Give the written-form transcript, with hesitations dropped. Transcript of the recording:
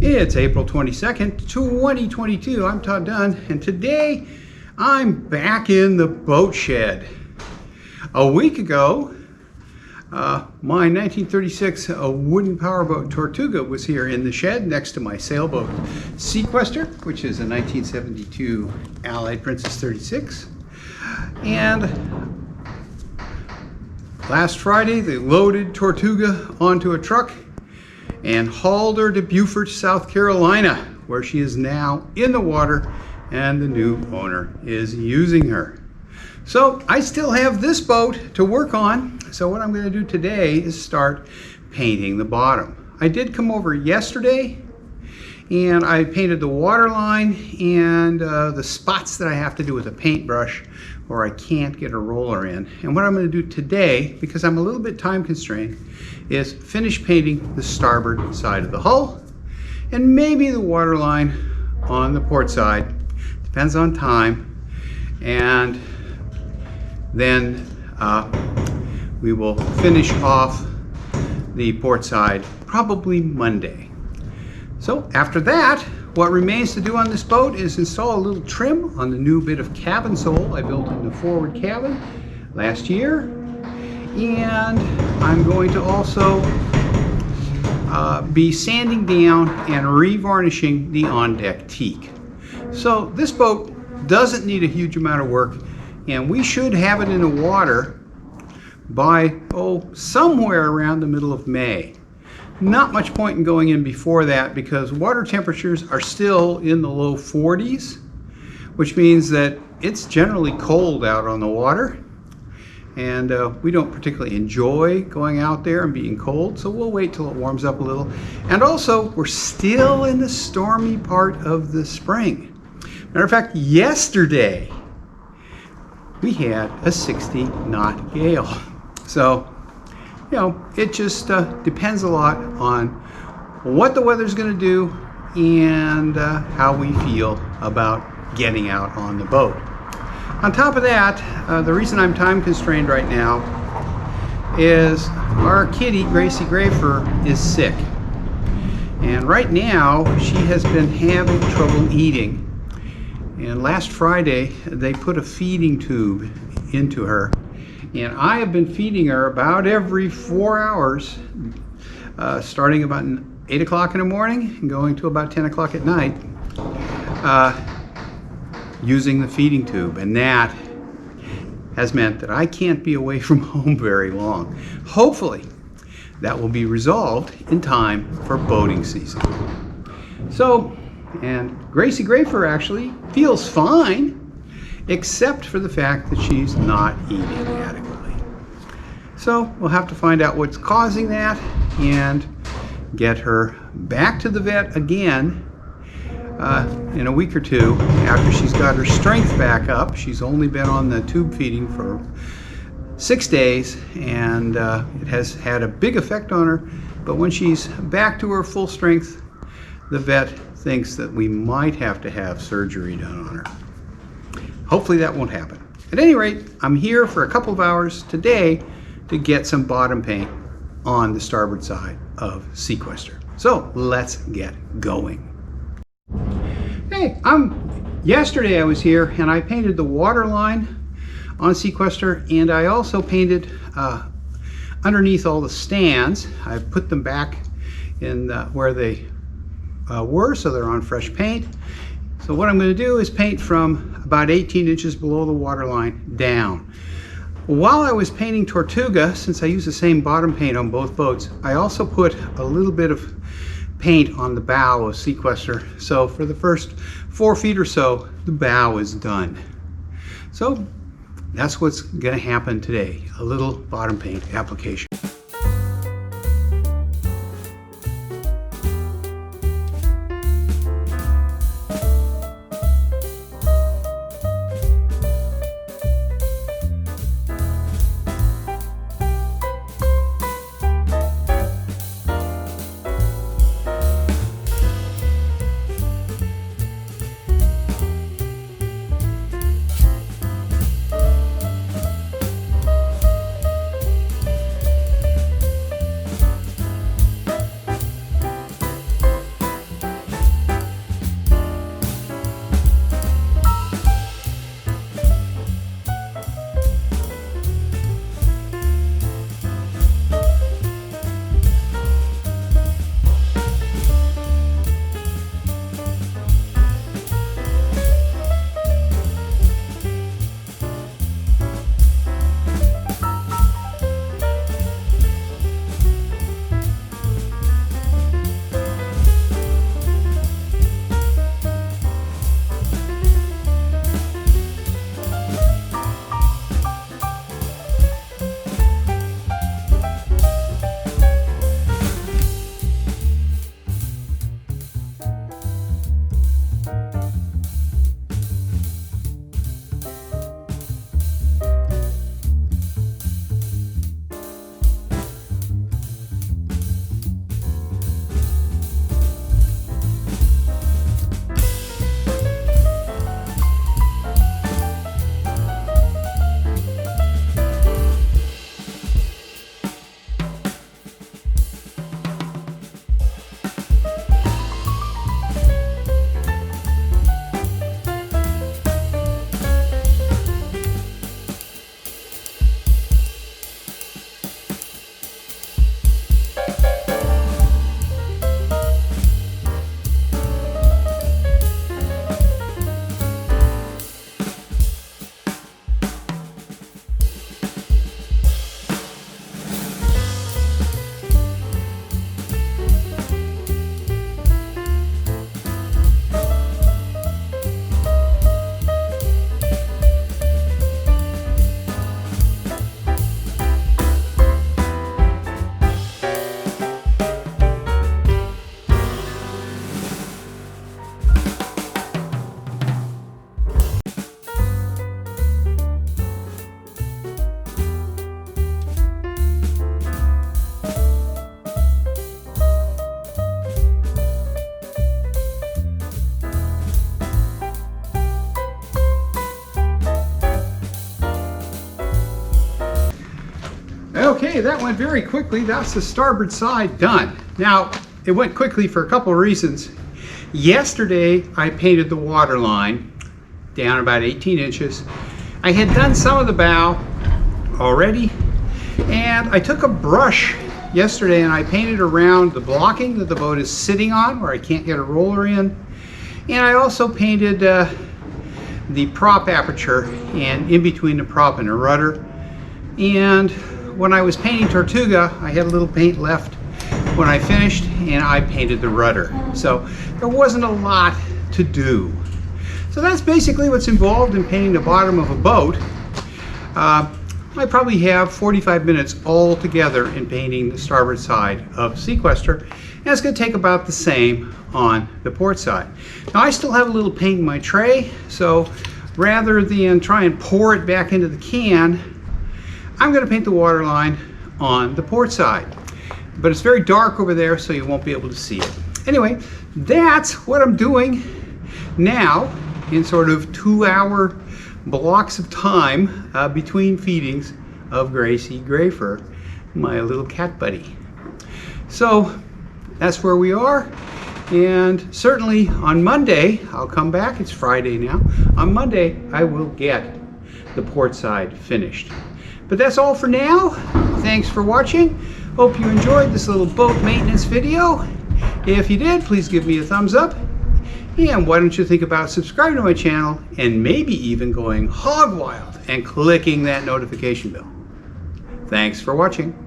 It's April 22nd, 2022. I'm Todd Dunn, and today I'm back in the boat shed. A week ago, my 1936 wooden powerboat Tortuga was here in the shed next to my sailboat Seaquestor, which is a 1972 Allied Princess 36. And last Friday, they loaded Tortuga onto a truck and hauled her to Beaufort, South Carolina, where she is now in the water and the new owner is using her. So I still have this boat to work on. So what I'm going to do today is start painting the bottom. I did come over yesterday and I painted the waterline and the spots that I have to do with a paintbrush or I can't get a roller in. And what I'm going to do today, because I'm a little bit time constrained, is finish painting the starboard side of the hull and maybe the waterline on the port side. Depends on time. And then we will finish off the port side probably Monday. So after that, what remains to do on this boat is install a little trim on the new bit of cabin sole I built in the forward cabin last year. And I'm going to also be sanding down and revarnishing the on-deck teak. So this boat doesn't need a huge amount of work, and we should have it in the water by, somewhere around the middle of May. Not much point in going in before that because water temperatures are still in the low 40s, which means that it's generally cold out on the water. And we don't particularly enjoy going out there and being cold, so we'll wait till it warms up a little. And also, we're still in the stormy part of the spring. Matter of fact, yesterday, we had a 60-knot gale. So, it just depends a lot on what the weather's going to do and how we feel about getting out on the boat. On top of that, the reason I'm time constrained right now is our kitty, Gracie Grayfur, is sick. And right now, she has been having trouble eating. And last Friday, they put a feeding tube into her. And I have been feeding her about every 4 hours, starting about 8 o'clock in the morning and going to about 10 o'clock at night, using the feeding tube. And that has meant that I can't be away from home very long. Hopefully, that will be resolved in time for boating season. So, and Gracie Grayfur actually feels fine, except for the fact that she's not eating adequately. So we'll have to find out what's causing that and get her back to the vet again in a week or two after she's got her strength back up. She's only been on the tube feeding for 6 days and it has had a big effect on her, but when she's back to her full strength, the vet thinks that we might have to have surgery done on her. Hopefully that won't happen. At any rate, I'm here for a couple of hours today to get some bottom paint on the starboard side of Seaquestor. So let's get going. Hey, yesterday I was here and I painted the water line on Seaquestor, and I also painted underneath all the stands. I put them back in where they were, so they're on fresh paint. So what I'm going to do is paint from about 18 inches below the waterline down. While I was painting Tortuga, since I use the same bottom paint on both boats, I also put a little bit of paint on the bow of Seaquestor. So for the first 4 feet or so, the bow is done. So that's what's going to happen today, a little bottom paint application. Okay, that went very quickly. That's the starboard side done. Now, it went quickly for a couple of reasons. Yesterday, I painted the water line down about 18 inches. I had done some of the bow already, and I took a brush yesterday and I painted around the blocking that the boat is sitting on where I can't get a roller in. And I also painted the prop aperture and in between the prop and the rudder. And when I was painting Tortuga, I had a little paint left when I finished, and I painted the rudder. So there wasn't a lot to do. So that's basically what's involved in painting the bottom of a boat. I probably have 45 minutes all together in painting the starboard side of Seaquestor, and it's going to take about the same on the port side. Now I still have a little paint in my tray, so rather than try and pour it back into the can, I'm going to paint the water line on the port side. But it's very dark over there, so you won't be able to see it. Anyway, that's what I'm doing now in sort of 2-hour blocks of time between feedings of Gracie Grayfur, my little cat buddy. So that's where we are, and certainly on Monday I'll come back. It's Friday now. On Monday I will get the port side finished. But that's all for now. Thanks for watching. Hope you enjoyed this little boat maintenance video. If you did, please give me a thumbs up. And why don't you think about subscribing to my channel and maybe even going hog wild and clicking that notification bell. Thanks for watching.